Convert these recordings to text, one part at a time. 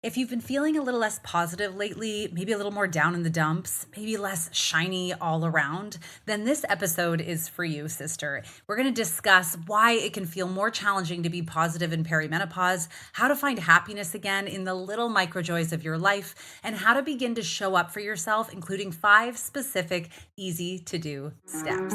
If you've been feeling a little less positive lately, maybe a little more down in the dumps, maybe less shiny all around, then this episode is for you, sister. We're going to discuss why it can feel more challenging to be positive in perimenopause, how to find happiness again in the little micro joys of your life, and how to begin to show up for yourself, including 5 specific, easy to do steps.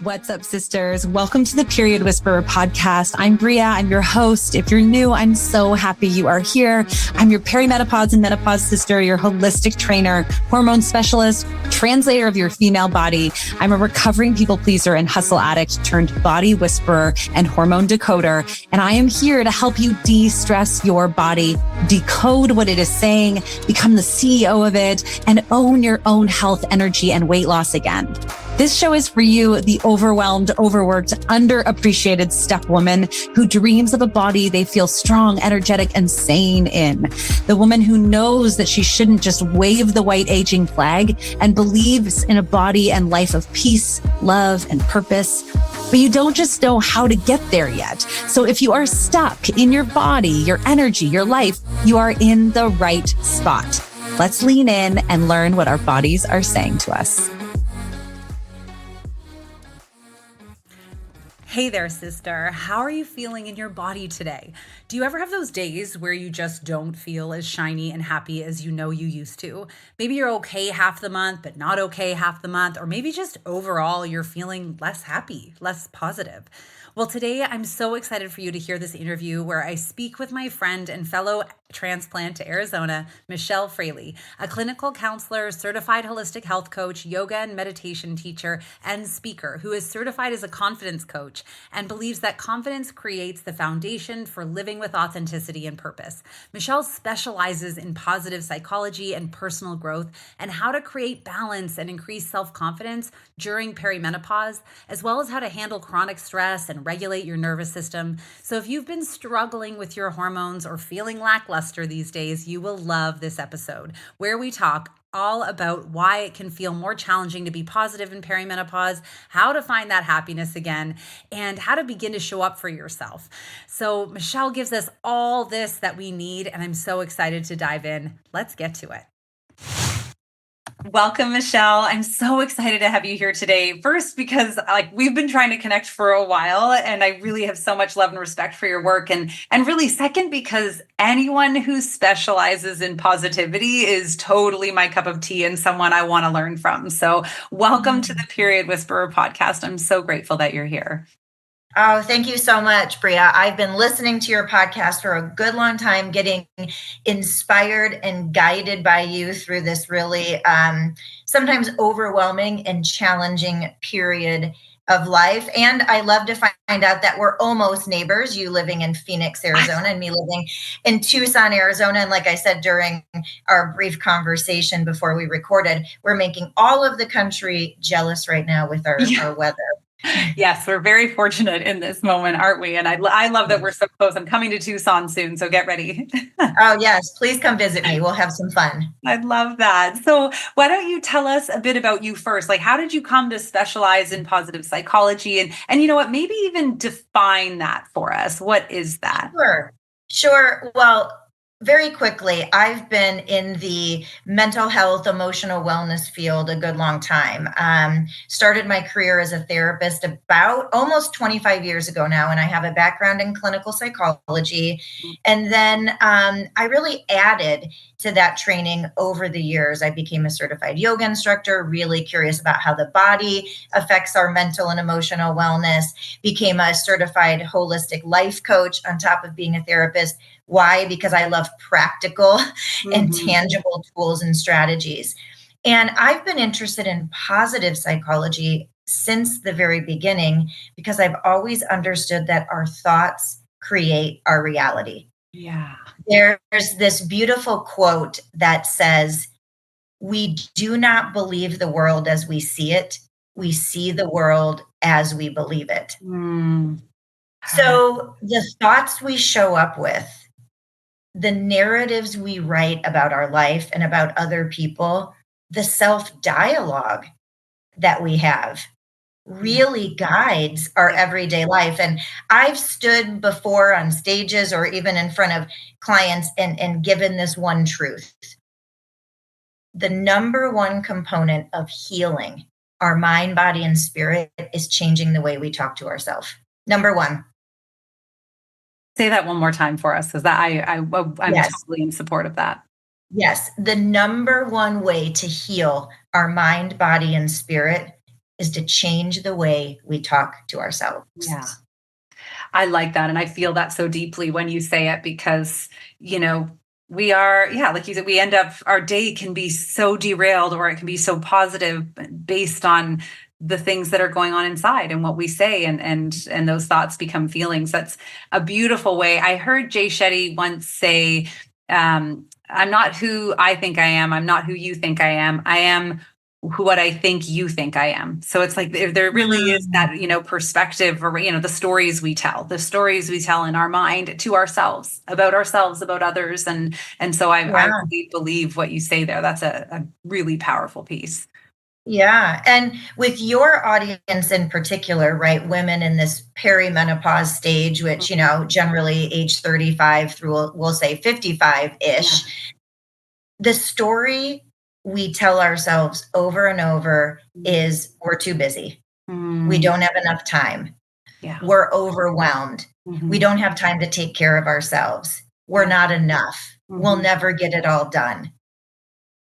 What's up, sisters? Welcome to the Period Whisperer podcast. I'm Bria. I'm your host. If you're new, I'm so happy you are here. I'm your perimenopause and menopause sister, your holistic trainer, hormone specialist, translator of your female body. I'm a recovering people pleaser and hustle addict turned body whisperer and hormone decoder. And I am here to help you de-stress your body, decode what it is saying, become the CEO of it, and own your own health, energy, and weight loss again. This show is for you, the overwhelmed, overworked, underappreciated step woman who dreams of a body they feel strong, energetic, and sane in. The woman who knows that she shouldn't just wave the white aging flag and believes in a body and life of peace, love, and purpose. But you don't just know how to get there yet. So if you are stuck in your body, your energy, your life, you are in the right spot. Let's lean in and learn what our bodies are saying to us. Hey there, sister. How are you feeling in your body today? Do you ever have those days where you just don't feel as shiny and happy as you know you used to? Maybe you're okay half the month, but not okay half the month, or maybe just overall you're feeling less happy, less positive. Well, today I'm so excited for you to hear this interview where I speak with my friend and fellow transplant to Arizona, Michelle Fraley, a clinical counselor, certified holistic health coach, yoga and meditation teacher, and speaker who is certified as a confidence coach and believes that confidence creates the foundation for living with authenticity and purpose. Michelle specializes in positive psychology and personal growth and how to create balance and increase self-confidence during perimenopause, as well as how to handle chronic stress and regulate your nervous system. So if you've been struggling with your hormones or feeling lackluster these days, you will love this episode where we talk all about why it can feel more challenging to be positive in perimenopause, how to find that happiness again, and how to begin to show up for yourself. So Michelle gives us all this that we need, and I'm so excited to dive in. Let's get to it. Welcome, Michelle. I'm so excited to have you here today. First, because we've been trying to connect for a while, and I really have so much love and respect for your work. And really, second, because anyone who specializes in positivity is totally my cup of tea and someone I want to learn from. So welcome to the Period Whisperer podcast. I'm so grateful that you're here. Oh, thank you so much, Bria. I've been listening to your podcast for a good long time, getting inspired and guided by you through this really sometimes overwhelming and challenging period of life. And I love to find out that we're almost neighbors, you living in Phoenix, Arizona, and me living in Tucson, Arizona. And like I said, during our brief conversation before we recorded, we're making all of the country jealous right now with our weather. Yes, we're very fortunate in this moment, aren't we? And I love that we're so close. I'm coming to Tucson soon, so get ready. Oh, yes. Please come visit me. We'll have some fun. I'd love that. So why don't you tell us a bit about you first? Like, how did you come to specialize in positive psychology? And you know what, maybe even define that for us. What is that? Sure. Well, very quickly, I've been in the mental health, emotional wellness field a good long time. Started my career as a therapist about almost 25 years ago now, and I have a background in clinical psychology. And then I really added to that training over the years. I became a certified yoga instructor, really curious about how the body affects our mental and emotional wellness, became a certified holistic life coach on top of being a therapist. Why? Because I love practical and tangible tools and strategies. And I've been interested in positive psychology since the very beginning because I've always understood that our thoughts create our reality. Yeah. There's this beautiful quote that says, "We do not believe the world as we see it. We see the world as we believe it." So the thoughts we show up with, the narratives we write about our life and about other people, the self-dialogue that we have, really guides our everyday life. And I've stood before on stages or even in front of clients and given this one truth. The number one component of healing our mind, body, and spirit is changing the way we talk to ourselves. Number one. Say that one more time for us, because I'm Yes. totally in support of that. Yes. The number one way to heal our mind, body, and spirit is to change the way we talk to ourselves. Yeah. I like that. And I feel that so deeply when you say it, because, we are, like you said, we end up, our day can be so derailed, or it can be so positive based on the things that are going on inside and what we say, and those thoughts become feelings. That's a beautiful way. I heard Jay Shetty once say, I'm not who I think I am. I'm not who you think I am. I am what I think you think I am. So it's like there really is that, perspective, or, the stories we tell in our mind to ourselves, about others. And so I really believe what you say there. That's a really powerful piece. Yeah. And with your audience in particular, right, women in this perimenopause stage, which, generally age 35 through, we'll say 55-ish, the story we tell ourselves over and over is we're too busy. We don't have enough time. We're overwhelmed. We don't have time to take care of ourselves. We're not enough. We'll never get it all done.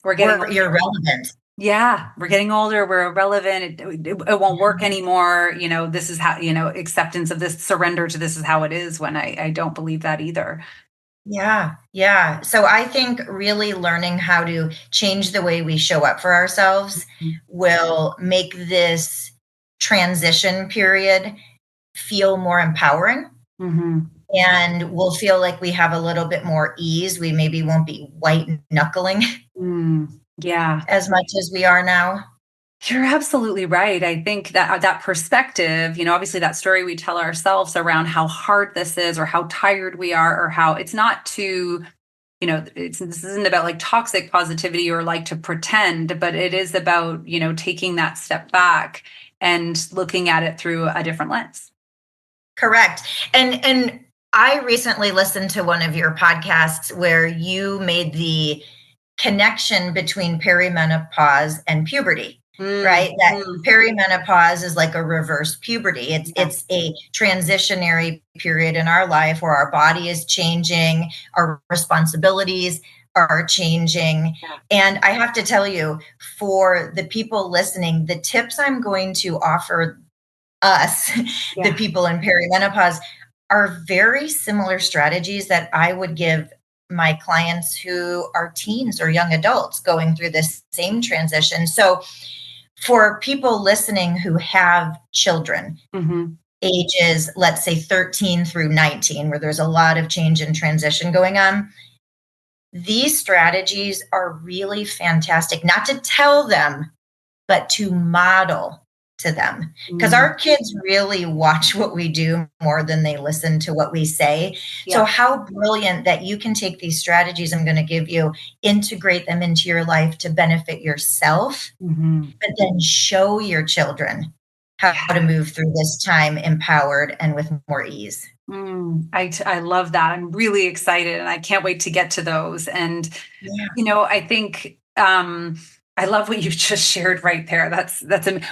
We're irrelevant. Yeah, we're getting older. We're irrelevant. It won't work anymore. This is how, acceptance of this, surrender to this is how it is, when I don't believe that either. Yeah. Yeah. So I think really learning how to change the way we show up for ourselves will make this transition period feel more empowering. And we'll feel like we have a little bit more ease. We maybe won't be white knuckling as much as we are now. You're absolutely right. I think that perspective, obviously that story we tell ourselves around how hard this is, or how tired we are, or how it's not to, this isn't about like toxic positivity or like to pretend, but it is about, taking that step back and looking at it through a different lens. Correct. And I recently listened to one of your podcasts where you made the connection between perimenopause and puberty. Right? That perimenopause is like a reverse puberty. It's a transitionary period in our life where our body is changing, our responsibilities are changing. And I have to tell you, for the people listening, the tips I'm going to offer us, the people in perimenopause, are very similar strategies that I would give my clients who are teens or young adults going through this same transition. So for people listening who have children, ages, let's say 13 through 19, where there's a lot of change and transition going on, these strategies are really fantastic, not to tell them, but to model to them. Because our kids really watch what we do more than they listen to what we say. So how brilliant that you can take these strategies I'm going to give you, integrate them into your life to benefit yourself, but then show your children how to move through this time empowered and with more ease. I love that. I'm really excited, and I can't wait to get to those. And, I think, I love what you just shared right there.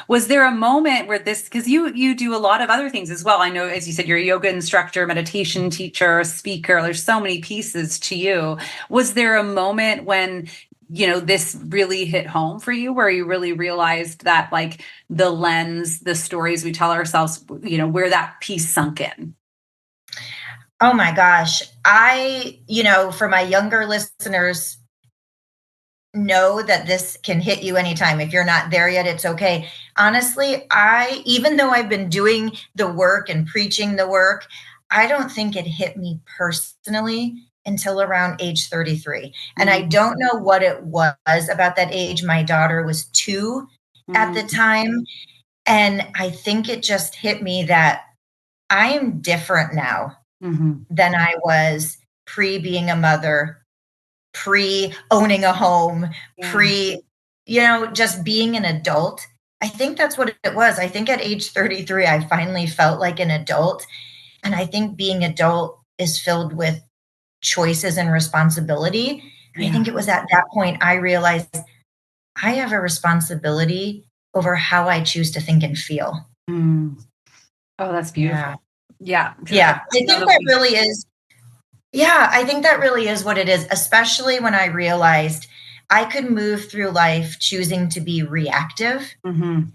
Was there a moment where because you do a lot of other things as well. I know, as you said, you're a yoga instructor, meditation teacher, speaker. There's so many pieces to you. Was there a moment when, this really hit home for you, where you really realized that, like, the lens, the stories we tell ourselves, where that piece sunk in? Oh my gosh. For my younger listeners, know that this can hit you anytime. If you're not there yet, it's okay. Honestly, even though I've been doing the work and preaching the work, I don't think it hit me personally until around age 33. And I don't know what it was about that age. My daughter was 2 at the time. And I think it just hit me that I am different now than I was pre being a mother, pre owning a home, pre, just being an adult. I think that's what it was. I think at age 33, I finally felt like an adult. And I think being adult is filled with choices and responsibility. And I Yeah. think it was at that point I realized I have a responsibility over how I choose to think and feel. Mm. Oh, that's Yeah. beautiful. Yeah. 'Cause Yeah. I know think that that we really is. Yeah. I think that really is what it is, especially when I realized I could move through life choosing to be reactive, Mhm.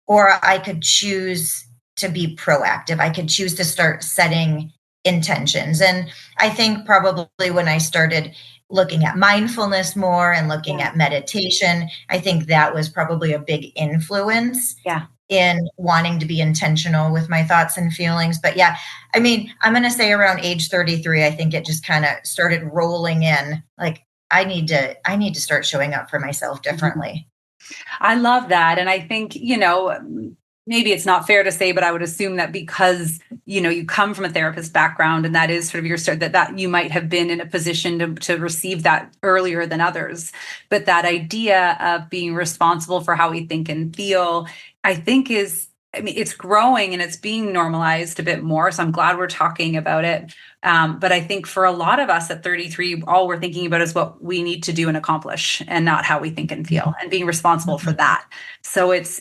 or I could choose to be proactive. I could choose to start setting intentions. And I think probably when I started looking at mindfulness more and looking Yeah. at meditation, I think that was probably a big influence Yeah. in wanting to be intentional with my thoughts and feelings. But yeah, I mean, I'm going to say around age 33, I think it just kind of started rolling in. Like, I need to start showing up for myself Mhm. differently. I love that. And I think, maybe it's not fair to say, but I would assume that because, you come from a therapist background and that is sort of your start, that you might have been in a position to receive that earlier than others. But that idea of being responsible for how we think and feel, I think it's growing and it's being normalized a bit more. So I'm glad we're talking about it. But I think for a lot of us at 33, all we're thinking about is what we need to do and accomplish and not how we think and feel and being responsible for that. So it's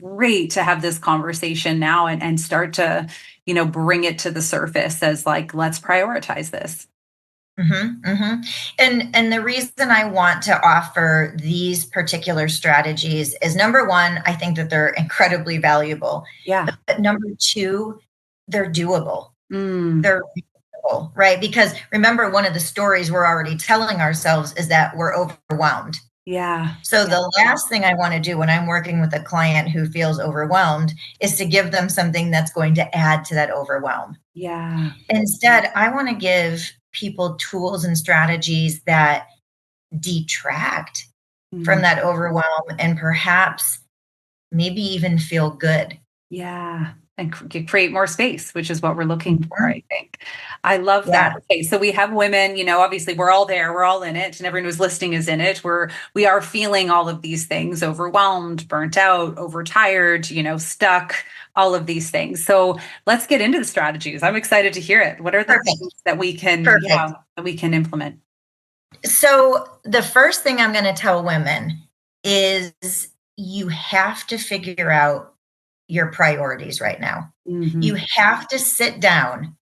great to have this conversation now and start to, bring it to the surface as like, let's prioritize this. Mhm, mhm. And the reason I want to offer these particular strategies is, number 1, I think that they're incredibly valuable. Yeah. But number 2, they're doable. Mm, They're reasonable, right? Because remember, one of the stories we're already telling ourselves is that we're overwhelmed. yeah. So Yeah. the last thing I wanna do when I'm working with a client who feels overwhelmed is to give them something that's going to add to that overwhelm. Yeah. Instead, I wanna give people tools and strategies that detract from Mm. that overwhelm and perhaps maybe even feel good. Yeah, and create more space, which is what we're looking for, Mhm. I think. I love that. Yeah. Okay, so we have women, obviously we're all there, we're all in it, and everyone who's listening is in it. We are feeling all of these things, overwhelmed, burnt out, overtired, stuck, all of these things. So let's get into the strategies. I'm excited to hear it. What are the Perfect. things that we can, Perfect. that we can implement? So the first thing I'm gonna tell women is you have to figure out your priorities right now. You Mhm. have to sit down,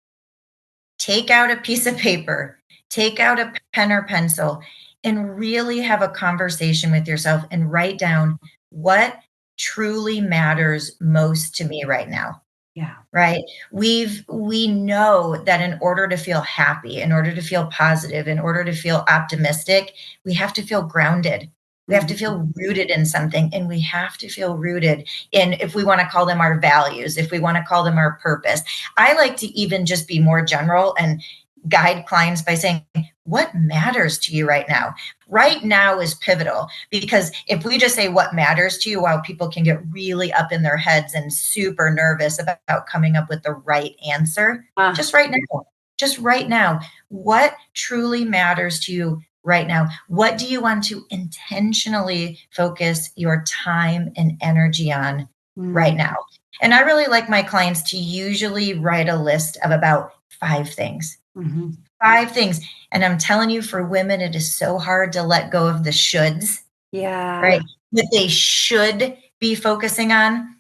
take out a piece of paper, take out a pen or pencil, and really have a conversation with yourself and write down what truly matters most to me right now. Yeah. Right? We know that in order to feel happy, in order to feel positive, in order to feel optimistic, we have to feel grounded. We have to Mhm. feel rooted in something, and we have to feel rooted in, if we want to call them, our values, if we want to call them, our purpose. I like to even just be more general and guide clients by saying, what matters to you right now? Right now is pivotal, because if we just say what matters to you, while people can get really up in their heads and super nervous about coming up with the right answer, Uh, just right now, what truly matters to you right now? What do you want to intentionally focus your time and energy on right mm, now? And I really like my clients to usually write a list of about 5 things. mhm. 5 things. And I'm telling you, for women, it is so hard to let go of the shoulds, Yeah. right? That they should be focusing on.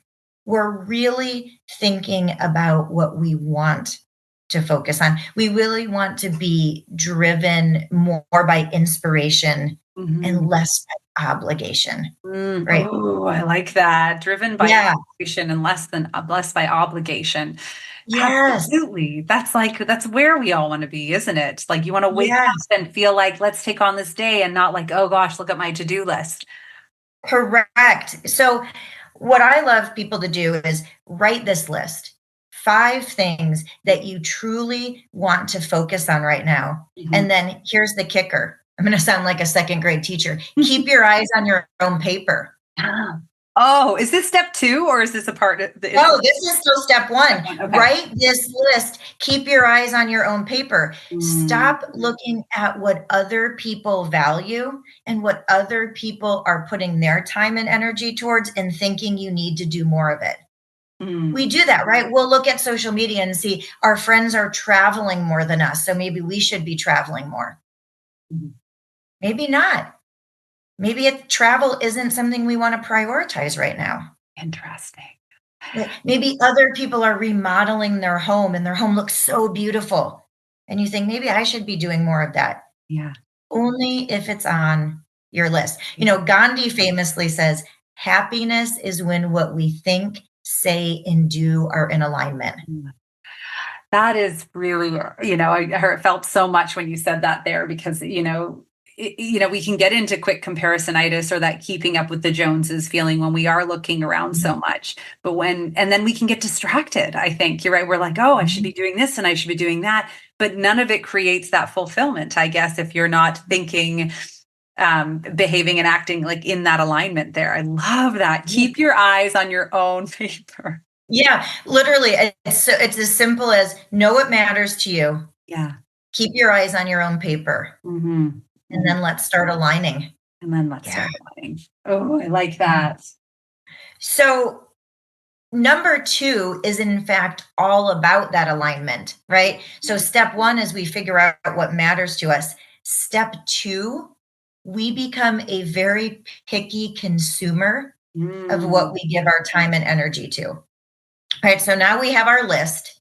We're really thinking about what we want to focus on. We really want to be driven more by inspiration and Mhm. less by obligation, Mm, right? oh, I like that. Driven by Yeah. inspiration and less by obligation. Yes. Absolutely. That's where we all want to be, isn't it? Like you want to wake Yes. up and feel like let's take on this day and not like, oh gosh, look at my to-do list. Correct. So, what I love people to do is write this list, 5 things that you truly want to focus on right now. Mhm. And then here's the kicker. I'm going to sound like a second grade teacher. Keep your eyes on your own paper. Ah, Oh, is this step 2 or is this a part of the? No, this is still step one. Step 1, okay. Write this list. Keep your eyes on your own paper. Stop Mm. looking at what other people value and what other people are putting their time and energy towards and thinking you need to do more of it. Mm. We do that, right? We'll look at social media and see our friends are traveling more than us, so maybe we should be traveling more. Mhm. Maybe not. Maybe travel isn't something we want to prioritize right now. Interesting. Maybe other people are remodeling their home and their home looks so beautiful. And you think, maybe I should be doing more of that. Yeah. Only if it's on your list. You know, Gandhi famously says, happiness is when what we think, say, and do are in alignment. That is really, I felt so much when you said that there because, we can get into quick comparisonitis or that keeping up with the Joneses feeling when we are looking around so much. But and then we can get distracted. I think you're right. We're like, oh, I should be doing this and I should be doing that. But none of it creates that fulfillment, I guess, if you're not thinking, behaving and acting like in that alignment there. I love that. Keep your eyes on your own paper. Yeah, literally. It's as simple as know what matters to you. Yeah. Keep your eyes on your own paper. Mm-hmm. And then let's start aligning. Start aligning. Oh, I like that. So number 2 is in fact all about that alignment, right? So step 1 is we figure out what matters to us. Step 2, we become a very picky consumer of what we give our time and energy to. Right. So now we have our list.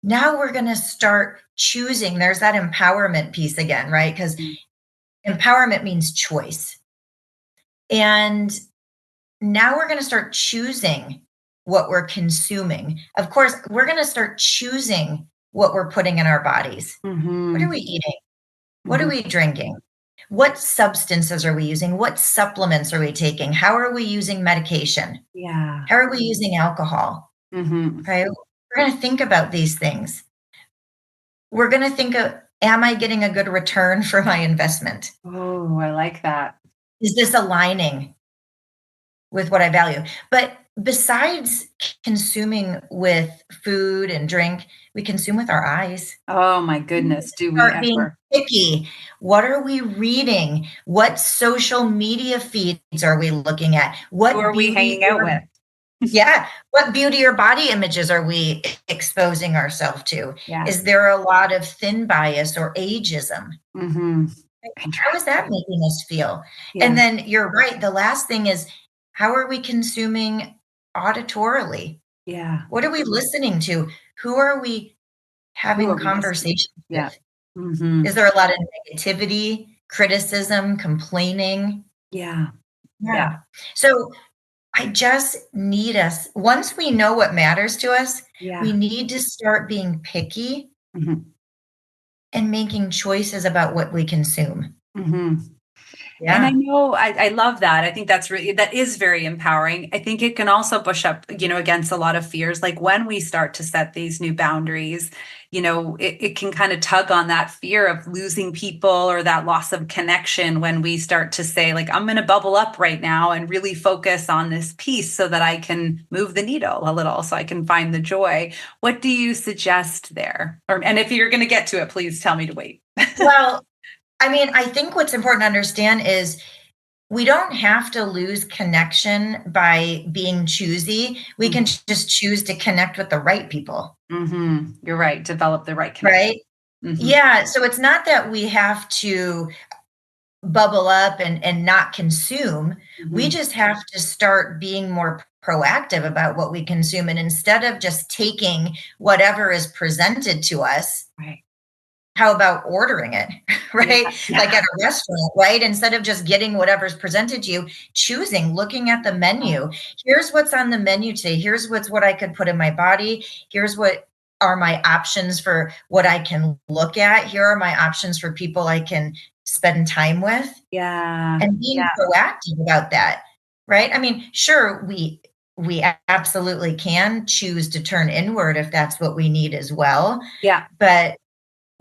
Now we're going to start choosing. There's that empowerment piece again, right? Because empowerment means choice. And now we're going to start choosing what we're consuming. Of course, we're going to start choosing what we're putting in our bodies. Mm-hmm. What are we eating? What are we drinking? What substances are we using? What supplements are we taking? How are we using medication? Yeah. How are we using alcohol? Mm-hmm. Right? We're going to think about these things. We're going to think of, am I getting a good return for my investment? Oh, I like that. Is this aligning with what I value? But besides consuming with food and drink, we consume with our eyes. Oh my goodness. Do we Start being ever? picky. What are we reading? What social media feeds are we looking at? What Who are we hanging out with? Yeah. What beauty or body images are we exposing ourselves to? Yeah. Is there a lot of thin bias or ageism? Mm-hmm. How is that making us feel? Yeah. And then you're right. The last thing is, how are we consuming auditorily? Yeah. What are we listening to? Who are we having conversations with? Yeah. Mm-hmm. Is there a lot of negativity, criticism, complaining? Yeah. So I just need us, once we know what matters to us, we need to start being picky and making choices about what we consume. Mm-hmm. Yeah. And I know I love that. I think that is very empowering. I think it can also push up, against a lot of fears. Like when we start to set these new boundaries, it can kind of tug on that fear of losing people or that loss of connection when we start to say, like, I'm going to bubble up right now and really focus on this piece so that I can move the needle a little, so I can find the joy. What do you suggest there? And if you're going to get to it, please tell me to wait. Well, I mean, I think what's important to understand is we don't have to lose connection by being choosy. We can just choose to connect with the right people. Mm-hmm. You're right. Develop the right connection. Right? Mm-hmm. Yeah. So it's not that we have to bubble up and not consume. Mm-hmm. We just have to start being more proactive about what we consume. And instead of just taking whatever is presented to us, right. How about ordering it, right? Yeah. Like at a restaurant, right? Instead of just getting whatever's presented to you, choosing, looking at the menu. Here's what's on the menu today. Here's what I could put in my body. Here's what are my options for what I can look at. Here are my options for people I can spend time with. Yeah. And being proactive about that, right? I mean, sure, we absolutely can choose to turn inward if that's what we need as well. Yeah. But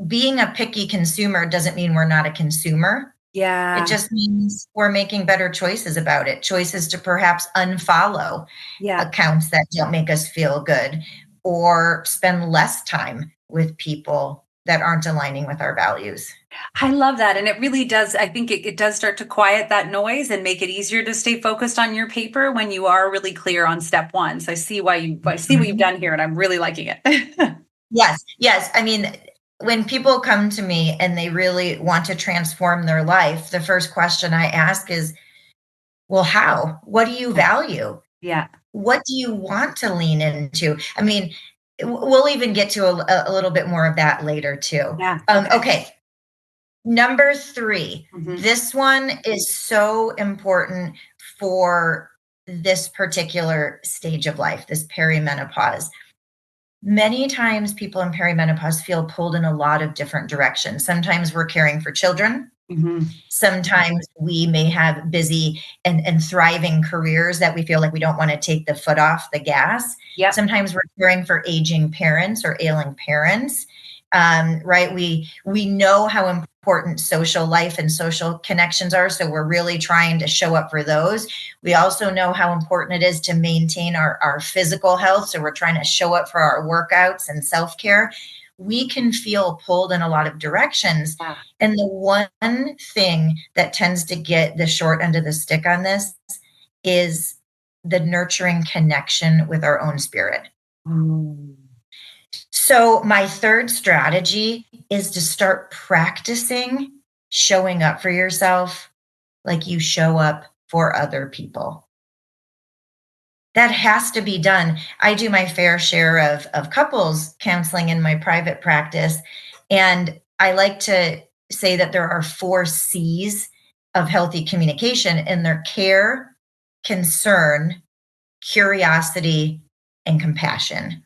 being a picky consumer doesn't mean we're not a consumer. Yeah. It just means we're making better choices about it, choices to perhaps unfollow Yeah. accounts that don't make us feel good or spend less time with people that aren't aligning with our values. I love that. And it really does. I think it does start to quiet that noise and make it easier to stay focused on your paper when you are really clear on step one. So I see what you've done here and I'm really liking it. Yes, yes. I mean, when people come to me and they really want to transform their life, the first question I ask is, well, how? What do you value? Yeah. What do you want to lean into? I mean, we'll even get to a little bit more of that later too. Yeah. Okay. Number 3, Mhm. this one is so important for this particular stage of life, this perimenopause. Many times people in perimenopause feel pulled in a lot of different directions. Sometimes we're caring for children. Mhm. Sometimes we may have busy and thriving careers that we feel like we don't want to take the foot off the gas. Yep. Sometimes we're caring for aging parents or ailing parents. Right? We know how important social life and social connections are, so we're really trying to show up for those. We also know how important it is to maintain our physical health, so we're trying to show up for our workouts and self-care. We can feel pulled in a lot of directions. Yeah. And the one thing that tends to get the short end of the stick on this is the nurturing connection with our own spirit. Mm. So, my third strategy is to start practicing showing up for yourself like you show up for other people. That has to be done. I do my fair share of couples counseling in my private practice. And I like to say that there are 4 C's of healthy communication, and they're care, concern, curiosity, and compassion.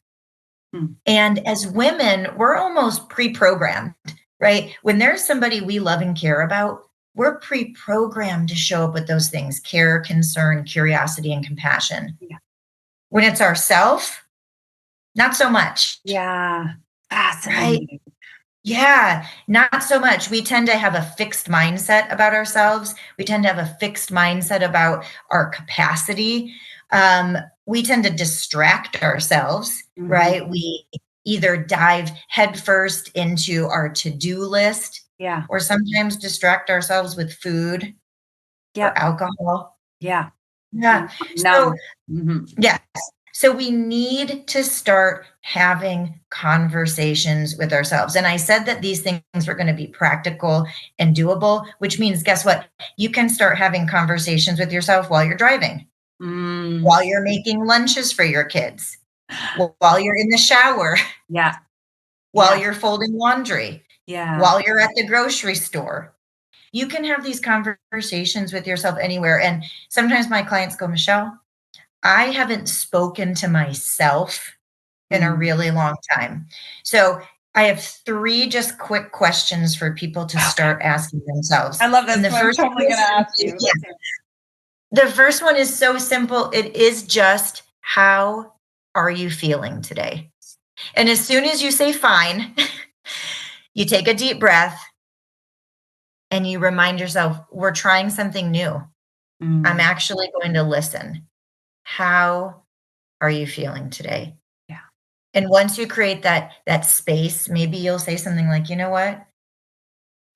Hmm. And as women, we're almost pre-programmed, right? When there's somebody we love and care about, we're pre-programmed to show up with those things: care, concern, curiosity, and compassion. Yeah. When it's ourself, not so much, Yeah. right? Fascinating. Yeah, not so much. We tend to have a fixed mindset about ourselves. We tend to have a fixed mindset about our capacity. We tend to distract ourselves, Mhm. right? We either dive headfirst into our to-do list Yeah. or sometimes distract ourselves with food or Yep. alcohol. Yeah. Yeah. So Numb. Mhm. yes. So we need to start having conversations with ourselves. And I said that these things were going to be practical and doable, which means, guess what? You can start having conversations with yourself while you're driving, Mm. while you're making lunches for your kids, while you're in the shower, Yeah. while Yeah. you're folding laundry, Yeah. while you're at the grocery store. You can have these conversations with yourself anywhere. And sometimes my clients go, Michelle, I haven't spoken to myself in a Mm. really long time. So I have 3 just quick questions for people to Okay. start asking themselves. I love And this. the So I'm first totally one gonna is ask simply, you. yeah, Let's hear. the first one is so simple. It is just, how are you feeling today? And as soon as you say fine, you take a deep breath and you remind yourself, we're trying something new. I'm Mm. actually going to listen. How are you feeling today? Yeah. And once you create that space, maybe you'll say something like, "You know what?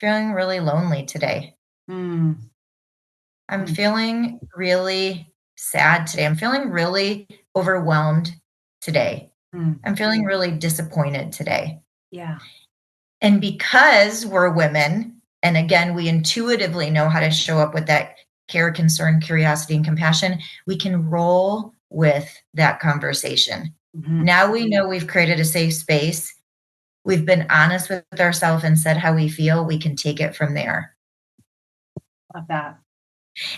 Feeling really lonely today. Mm. I'm Mm. feeling really sad today. I'm feeling really overwhelmed today. Mm. I'm feeling really disappointed today." Yeah. And because we're women, and again, we intuitively know how to show up with that care, concern, curiosity, and compassion, we can roll with that conversation. Mhm. Now we know we've created a safe space. We've been honest with ourselves and said how we feel. We can take it from there. Love that.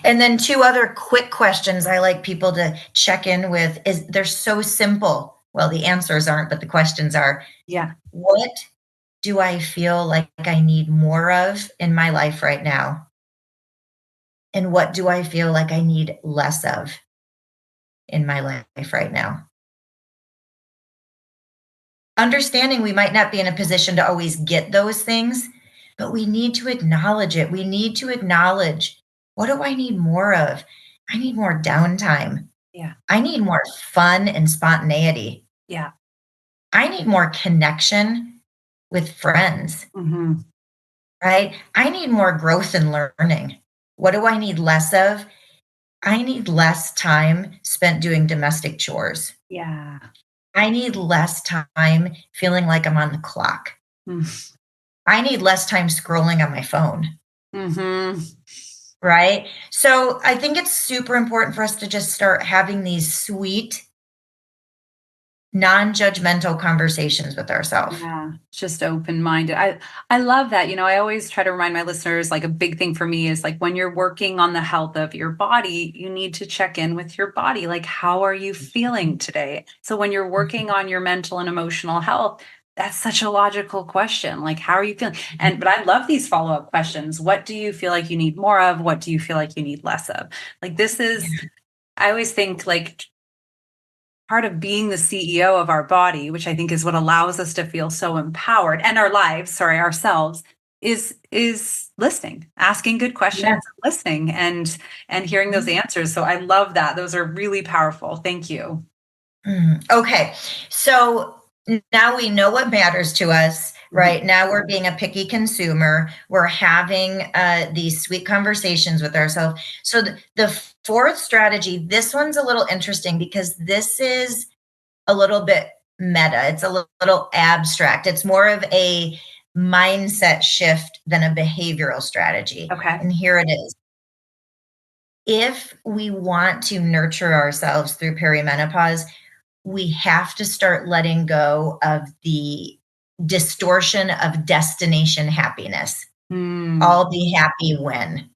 And then 2 other quick questions I like people to check in with, is they're so simple. Well, the answers aren't, but the questions are. Yeah. What do I feel like I need more of in my life right now? And what do I feel like I need less of in my life right now? Understanding we might not be in a position to always get those things, but we need to acknowledge it. We need to acknowledge, what do I need more of? I need more downtime. Yeah. I need more fun and spontaneity. Yeah. I need more connection with friends, Mm-hmm. right? I need more growth and learning. What do I need less of? I need less time spent doing domestic chores. Yeah. I need less time feeling like I'm on the clock. Mm-hmm. I need less time scrolling on my phone, Mm-hmm. right? So I think it's super important for us to just start having these sweet, non-judgmental conversations with ourselves. Yeah, just open-minded. I love that. I always try to remind my listeners, like a big thing for me is like when you're working on the health of your body, you need to check in with your body. Like, how are you feeling today? So when you're working on your mental and emotional health, that's such a logical question. Like, how are you feeling? But I love these follow-up questions. What do you feel like you need more of? What do you feel like you need less of? Like this is, I always think like part of being the CEO of our body, which I think is what allows us to feel so empowered and ourselves is listening, asking good questions, Yeah. listening and hearing those answers. So I love that. Those are really powerful. Thank you. Okay. So now we know what matters to us, right? Now we're being a picky consumer. We're having these sweet conversations with ourselves. So the fourth strategy, this one's a little interesting because this is a little bit meta. It's a little abstract. It's more of a mindset shift than a behavioral strategy. Okay. And here it is. If we want to nurture ourselves through perimenopause, we have to start letting go of the distortion of destination happiness. I'll be happy when.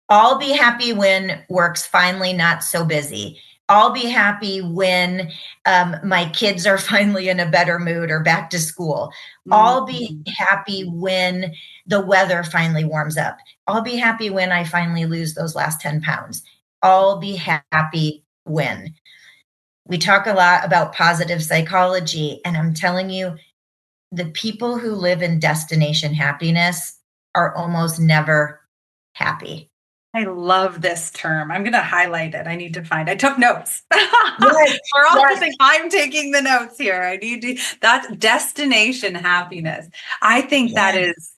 I'll be happy when work's finally not so busy. I'll be happy when my kids are finally in a better mood or back to school. I'll be happy when the weather finally warms up. I'll be happy when I finally lose those last 10 pounds. I'll be happy when. We talk a lot about positive psychology, and I'm telling you, the people who live in destination happiness are almost never happy. I love this term. I'm going to highlight it. I took notes. Yes, We're all yes. thinking, I'm taking the notes here. I need to, that destination happiness. I think that is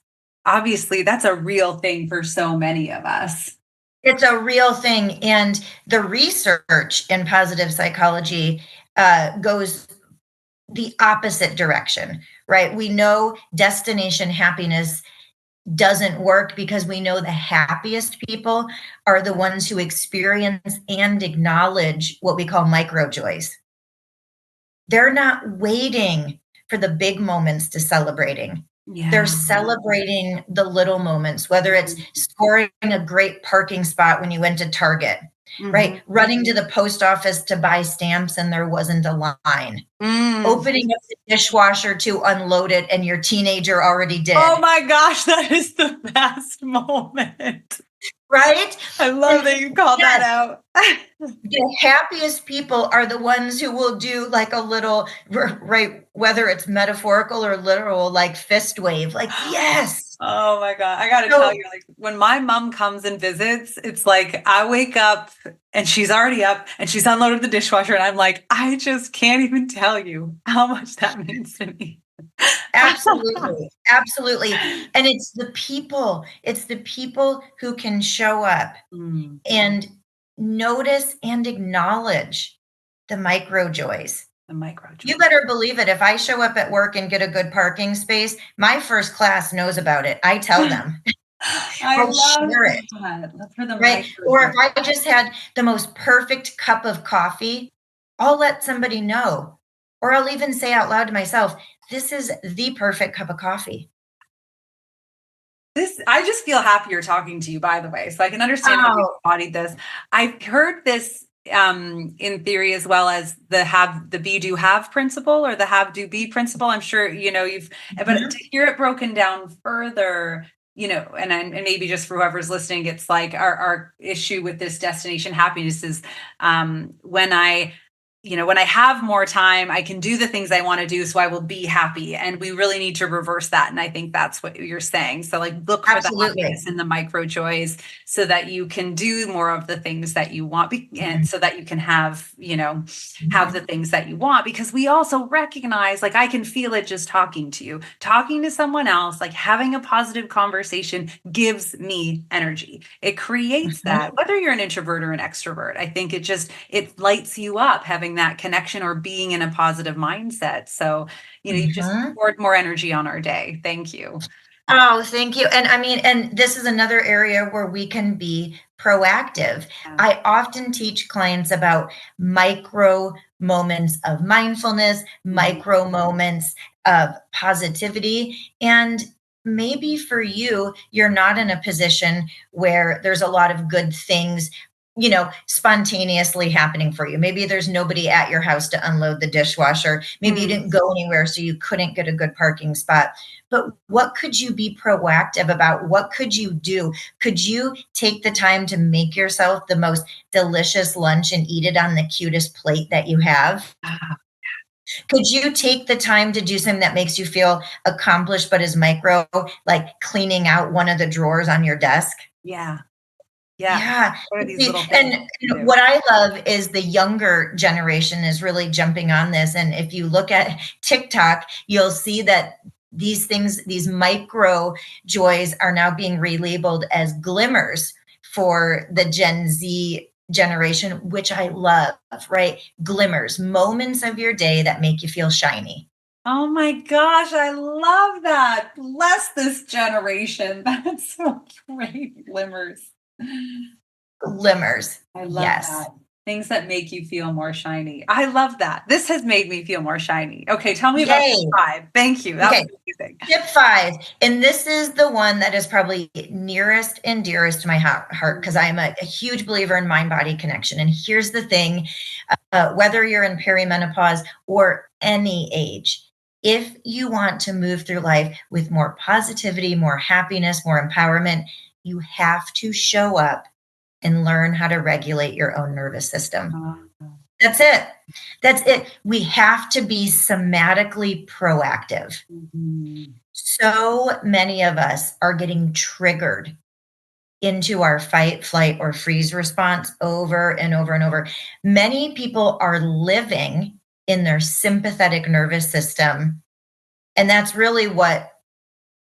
obviously that's a real thing for so many of us. It's a real thing. And the research in positive psychology goes the opposite direction, right? We know destination happiness doesn't work because we know the happiest people are the ones who experience and acknowledge what we call micro joys. They're not waiting for the big moments to celebrating. Yeah. They're celebrating the little moments, whether it's scoring a great parking spot when you went to Target, right? Running to the post office to buy stamps and there wasn't a line. Opening up the dishwasher to unload it and your teenager already did. Oh my gosh, that is the best moment. Right? I love that you called that out. The happiest people are the ones who will do like a little, right, whether it's metaphorical or literal, like fist wave, like, yes. Oh my God. I got to tell you, like when my mom comes and visits, it's like I wake up and she's already up and she's unloaded the dishwasher. And I'm like, I just can't even tell you how much that means to me. Absolutely. Absolutely. And it's the people who can show up and notice and acknowledge the micro joys. You better believe it. If I show up at work and get a good parking space, my first class knows about it. I tell them. I'll share it. Right? Or if I just had the most perfect cup of coffee, I'll let somebody know. Or I'll even say out loud to myself, this is the perfect cup of coffee. I just feel happier talking to you, by the way. So I can understand how you embodied this. I've heard this in theory as well as the be do have principle or the have do be principle. I'm sure but to hear it broken down further, and maybe just for whoever's listening, it's like our issue with this destination happiness is when I when I have more time, I can do the things I want to do. So I will be happy. And we really need to reverse that. And I think that's what you're saying. So like look for the Absolutely. happiness in the micro joys so that you can do more of the things that you want and so that you can have, have the things that you want, because we also recognize, like, I can feel it just talking to you, talking to someone else, like having a positive conversation gives me energy. It creates that, whether you're an introvert or an extrovert. I think it lights you up having that connection or being in a positive mindset. So, you just poured more energy on our day. Thank you. Oh, thank you. And I mean, and this is another area where we can be proactive. I often teach clients about micro moments of mindfulness, micro moments of positivity. And maybe for you, you're not in a position where there's a lot of good things spontaneously happening for you. Maybe there's nobody at your house to unload the dishwasher. Maybe you didn't go anywhere, so you couldn't get a good parking spot. But what could you be proactive about? What could you do? Could you take the time to make yourself the most delicious lunch and eat it on the cutest plate that you have? Could you take the time to do something that makes you feel accomplished but is micro, like cleaning out one of the drawers on your desk? Yeah. What I love is the younger generation is really jumping on this. And if you look at TikTok, you'll see that these things, these micro joys are now being relabeled as glimmers for the Gen Z generation, which I love, right? Glimmers, moments of your day that make you feel shiny. Oh my gosh, I love that. Bless this generation. That's so great. Glimmers. I love that. Things that make you feel more shiny. I love that. This has made me feel more shiny. Okay, tell me about tip 5. Thank you. That was amazing. Tip 5. And this is the one that is probably nearest and dearest to my heart, because I'm a huge believer in mind-body connection. And here's the thing, whether you're in perimenopause or any age, if you want to move through life with more positivity, more happiness, more empowerment, you have to show up and learn how to regulate your own nervous system. That's it. We have to be somatically proactive. So many of us are getting triggered into our fight, flight, or freeze response over and over and over. Many people are living in their sympathetic nervous system, and that's really what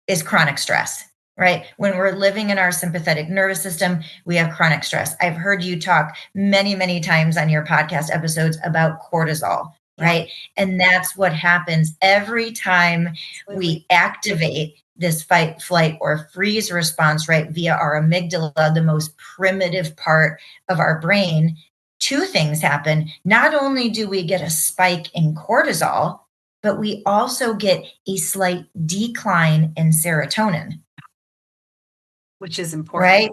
is chronic stress. Right? When we're living in our sympathetic nervous system, we have chronic stress. I've heard you talk many, many times on your podcast episodes about cortisol, right? And that's what happens every time we activate this fight, flight, or freeze response, right? Via our amygdala, the most primitive part of our brain. Two things happen. Not only do we get a spike in cortisol, but we also get a slight decline in serotonin. Which is important. Right?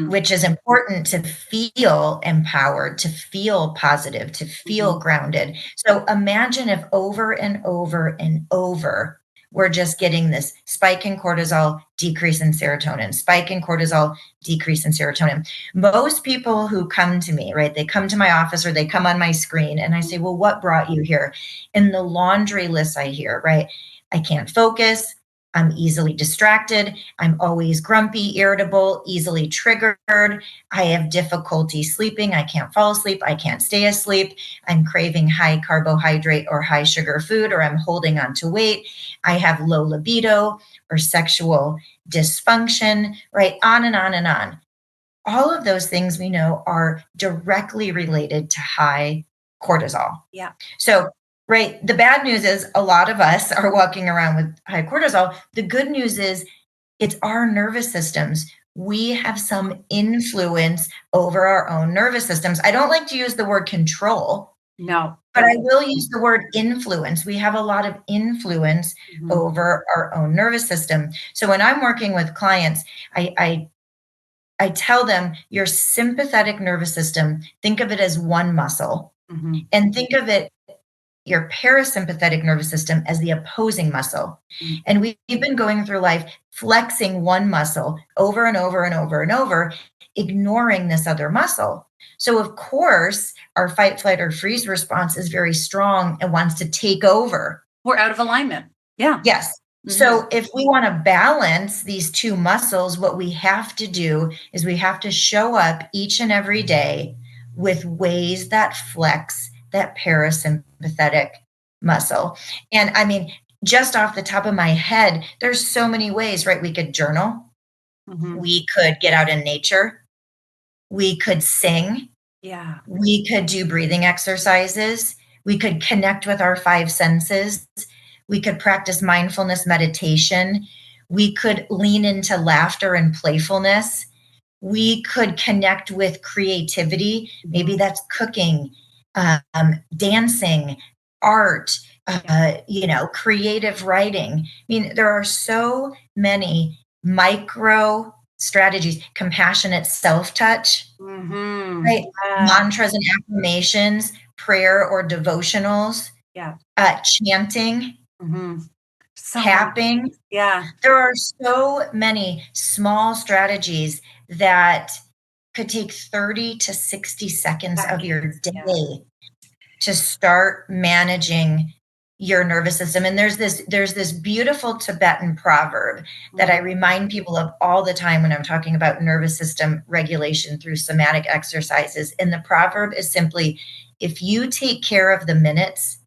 Which is important to feel empowered, to feel positive, to feel grounded. So imagine if over and over and over, we're just getting this spike in cortisol, decrease in serotonin, spike in cortisol, decrease in serotonin. Most people who come to me, right, they come to my office or they come on my screen and I say, well, what brought you here? In the laundry list I hear, right? I can't focus. I'm easily distracted. I'm always grumpy, irritable, easily triggered. I have difficulty sleeping. I can't fall asleep. I can't stay asleep. I'm craving high carbohydrate or high sugar food, or I'm holding on to weight. I have low libido or sexual dysfunction, right? On and on and on. All of those things we know are directly related to high cortisol. Yeah. So right. The bad news is a lot of us are walking around with high cortisol. The good news is it's our nervous systems. We have some influence over our own nervous systems. I don't like to use the word control. No. But I will use the word influence. We have a lot of influence over our own nervous system. So when I'm working with clients, I tell them your sympathetic nervous system, think of it as one muscle, and think of it your parasympathetic nervous system as the opposing muscle. And we've been going through life flexing one muscle over and over and over and over, ignoring this other muscle. So of course, our fight, flight, or freeze response is very strong and wants to take over. We're out of alignment. Yeah. Yes. Mhm. So if we want to balance these two muscles, what we have to do is we have to show up each and every day with ways that flex that parasympathetic muscle. And I mean, just off the top of my head, there's so many ways, right? We could journal. Mhm. We could get out in nature. We could sing. Yeah. We could do breathing exercises. We could connect with our five senses. We could practice mindfulness meditation. We could lean into laughter and playfulness. We could connect with creativity. Maybe that's cooking, dancing, art, creative writing. I mean, there are so many micro strategies, compassionate self-touch, Mhm. right? Yeah. Mantras and affirmations, prayer or devotionals, Yeah. chanting, Mhm. So many tapping. things. Yeah. There are so many small strategies that could take 30 to 60 seconds of your Seconds. Yeah. day to start managing your nervous system. And there's this beautiful Tibetan proverb that I remind people of all the time when I'm talking about nervous system regulation through somatic exercises. And the proverb is simply, if you take care of the minutes,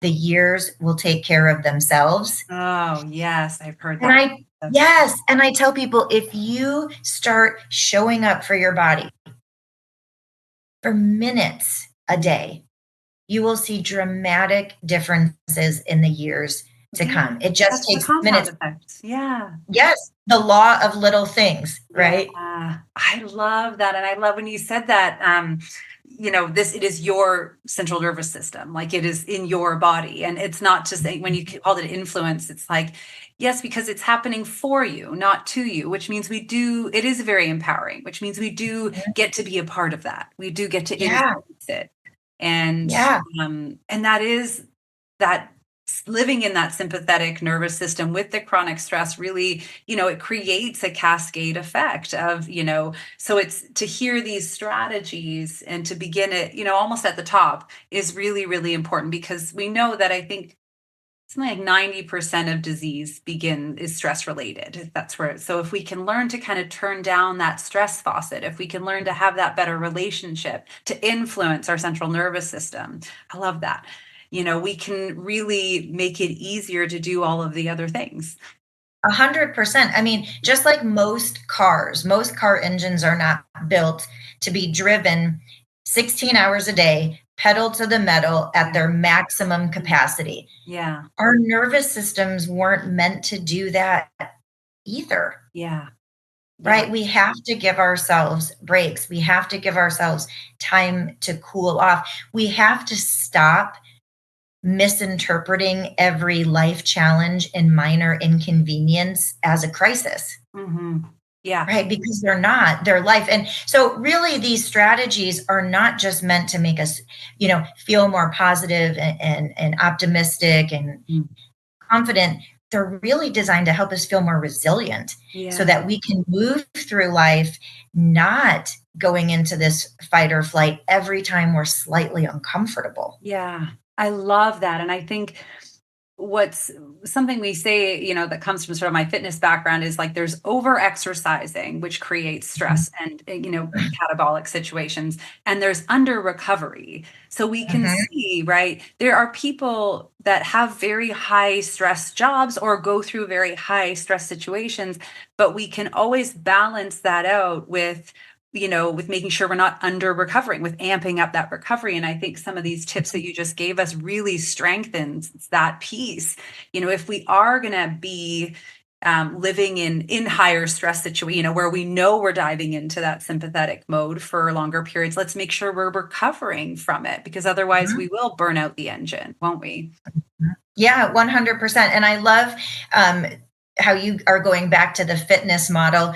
the years will take care of themselves. Oh, yes, I've heard And that. I Yes, and I tell people, if you start showing up for your body for minutes a day, you will see dramatic differences in the years to Yeah, come. It just that's the takes compound minutes. effect. Yeah. Yes, the law of little things, Yeah, right? I love that, and I love when you said that, it is your central nervous system, like, it is in your body, and it's not just when you called it influence, it's like, yes, because it's happening for you, not to you, which means it is very empowering, which means we do get to be a part of that. We do get to Yeah, influence it, and, yeah. and that is that living in that sympathetic nervous system with the chronic stress really, it creates a cascade effect of, so it's to hear these strategies and to begin it, almost at the top is really, really important, because we know that I think something like 90% of disease is stress related. That's where, so if we can learn to kind of turn down that stress faucet, if we can learn to have that better relationship to influence our central nervous system, I love that. We can really make it easier to do all of the other things. 100%. I mean, just like most car engines are not built to be driven 16 hours a day, pedal to the metal at their maximum capacity. Yeah. Our nervous systems weren't meant to do that either. Yeah. Right? We have to give ourselves breaks. We have to give ourselves time to cool off. We have to stop misinterpreting every life challenge and minor inconvenience as a crisis. Mm-hmm. Yeah. Right? Because they're not, they're life. And so really these strategies are not just meant to make us, feel more positive and optimistic and confident. They're really designed to help us feel more resilient so that we can move through life, not going into this fight or flight every time we're slightly uncomfortable. Yeah. I love that. And I think what's something we say, that comes from sort of my fitness background is like there's over exercising, which creates stress and, catabolic situations, and there's under recovery. So we can see, right, there are people that have very high stress jobs or go through very high stress situations, but we can always balance that out with making sure we're not under recovering, with amping up that recovery. And I think some of these tips that you just gave us really strengthens that piece. If we are going to be living in higher stress situation, where we know we're diving into that sympathetic mode for longer periods, let's make sure we're recovering from it, because otherwise we will burn out the engine, won't we? Yeah, 100%. And I love how you are going back to the fitness model,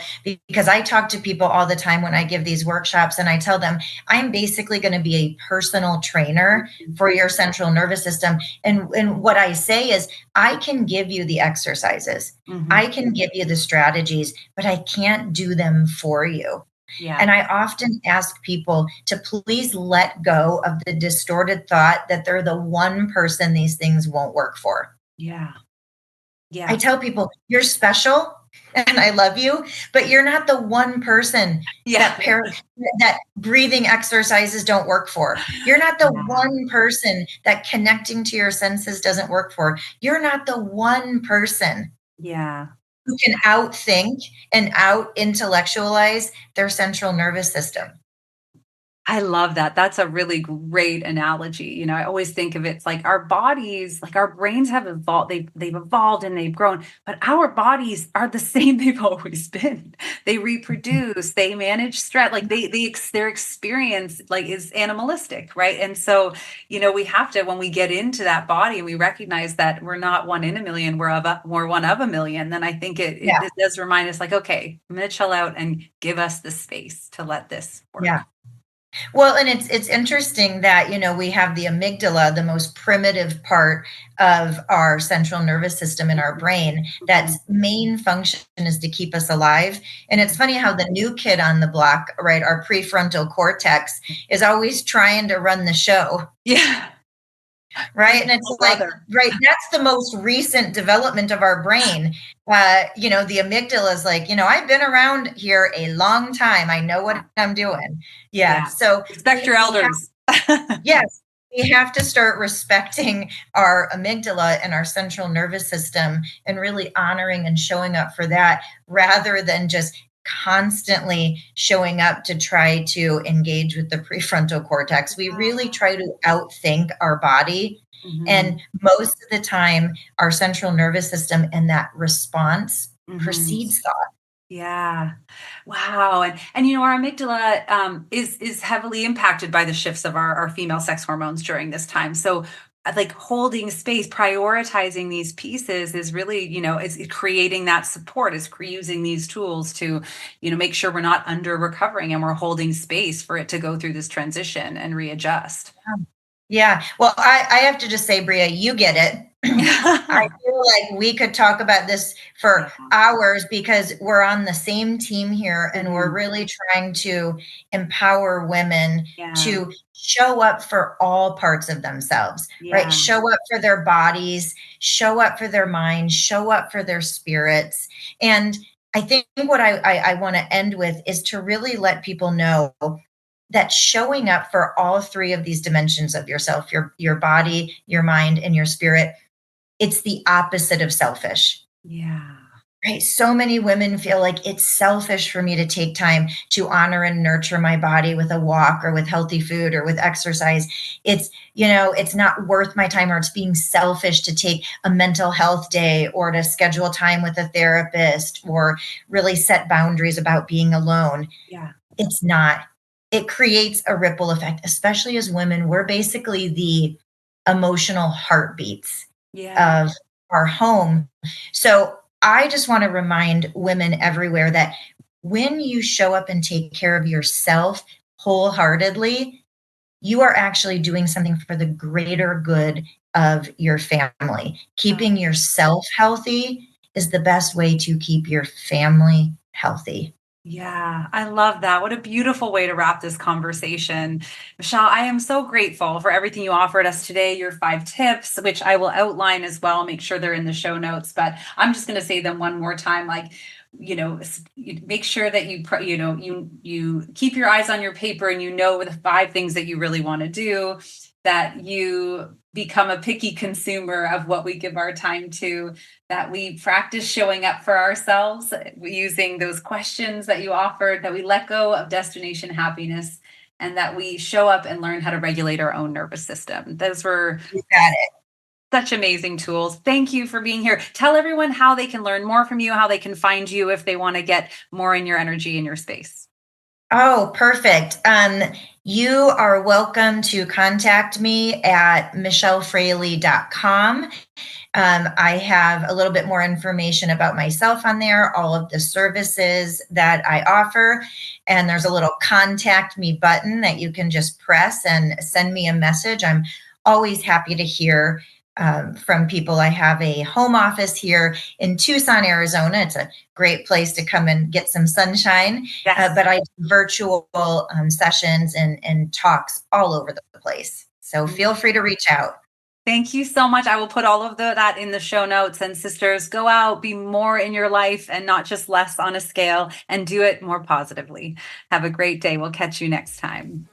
because I talk to people all the time when I give these workshops, and I tell them I'm basically going to be a personal trainer for your central nervous system. And what I say is I can give you the exercises, I can give you the strategies, but I can't do them for you. Yeah. And I often ask people to please let go of the distorted thought that they're the one person these things won't work for. Yeah. I Yeah. tell people, you're special and I love you, but you're not the one person Yeah. that breathing exercises don't work for. You're not the Yeah. one person that connecting to your senses doesn't work for. You're not the one person Yeah. who can outthink and out intellectualize their central nervous system. I love that. That's a really great analogy. I always think of it's like our bodies, like our brains have evolved, they've evolved and they've grown, but our bodies are the same they've always been. They reproduce, they manage stress, like their experience like is animalistic, right? And so, we have to, when we get into that body and we recognize that we're not one in a million, we're one of a million, then I think Yeah. it does remind us like, okay, I'm going to chill out and give us the space to let this work. Yeah. Well, and it's interesting that, we have the amygdala, the most primitive part of our central nervous system in our brain, that's main function is to keep us alive. And it's funny how the new kid on the block, right, our prefrontal cortex is always trying to run the show. Yeah. Right. And it's like, right, that's the most recent development of our brain. The amygdala is like, I've been around here a long time. I know what I'm doing. Yeah. So respect your elders. Yes. We have to start respecting our amygdala and our central nervous system and really honoring and showing up for that rather than just constantly showing up to try to engage with the prefrontal cortex. We really try to outthink our body. And most of the time, our central nervous system and that response precedes thought. Yeah. Wow. And our amygdala is heavily impacted by the shifts of our female sex hormones during this time. So like holding space, prioritizing these pieces is really, is creating that support, is using these tools to, make sure we're not under recovering and we're holding space for it to go through this transition and readjust. Yeah. Well, I have to just say, Bria, you get it. I feel like we could talk about this for hours because we're on the same team here and we're really trying to empower women to show up for all parts of themselves, right? Show up for their bodies, show up for their minds, show up for their spirits. And I think what I want to end with is to really let people know that showing up for all three of these dimensions of yourself, your body, your mind, and your spirit, it's the opposite of selfish. Yeah. Right. So many women feel like it's selfish for me to take time to honor and nurture my body with a walk or with healthy food or with exercise. It's not worth my time, or it's being selfish to take a mental health day or to schedule time with a therapist or really set boundaries about being alone. Yeah. It's not. It creates a ripple effect, especially as women. We're basically the emotional heartbeats of our home. So I just want to remind women everywhere that when you show up and take care of yourself wholeheartedly, you are actually doing something for the greater good of your family. Keeping yourself healthy is the best way to keep your family healthy. Yeah, I love that. What a beautiful way to wrap this conversation. Michelle, I am so grateful for everything you offered us today, your 5 tips, which I will outline as well, make sure they're in the show notes, but I'm just going to say them one more time. Like, make sure that you keep your eyes on your paper and the 5 things that you really want to do, that you become a picky consumer of what we give our time to, that we practice showing up for ourselves using those questions that you offered, that we let go of destination happiness, and that we show up and learn how to regulate our own nervous system. Those were such amazing tools. Thank you for being here. Tell everyone how they can learn more from you, how they can find you if they want to get more in your energy in your space. Oh, perfect. You are welcome to contact me at michellefraley.com. I have a little bit more information about myself on there, all of the services that I offer. And there's a little contact me button that you can just press and send me a message. I'm always happy to hear from people. I have a home office here in Tucson, Arizona. It's a great place to come and get some sunshine. Yes. But I do virtual sessions and talks all over the place. So feel free to reach out. Thank you so much. I will put all of that in the show notes. And sisters, go out, be more in your life and not just less on a scale, and do it more positively. Have a great day. We'll catch you next time.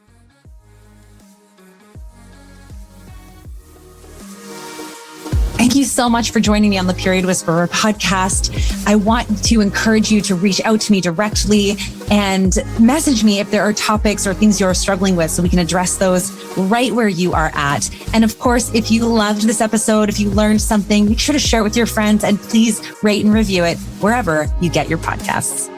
Thank you so much for joining me on the Period Whisperer podcast. I want to encourage you to reach out to me directly and message me if there are topics or things you're struggling with so we can address those right where you are at. And of course, if you loved this episode, if you learned something, make sure to share it with your friends and please rate and review it wherever you get your podcasts.